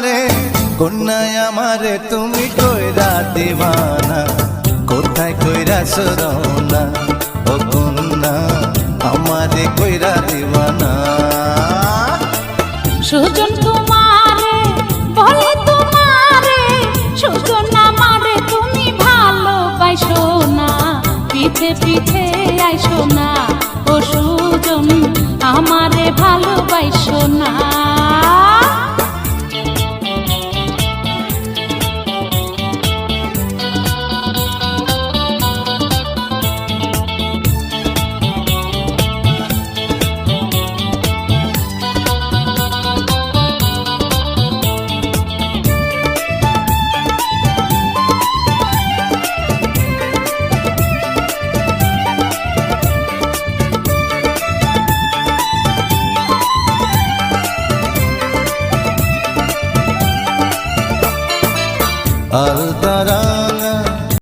রে কন্যায় আমারে তুমি কইরা দিবানা, কোথায় কইরা সরনা ও কন্যা আমারে কইরা দিবানা। সুজন তোমারে বলে তোমারে, সুজন আমারে তুমি ভালোবাসো না, পিছে পিছে আইসো না ও সুজন আমারে ভালোবাসো না। আলতারাঙা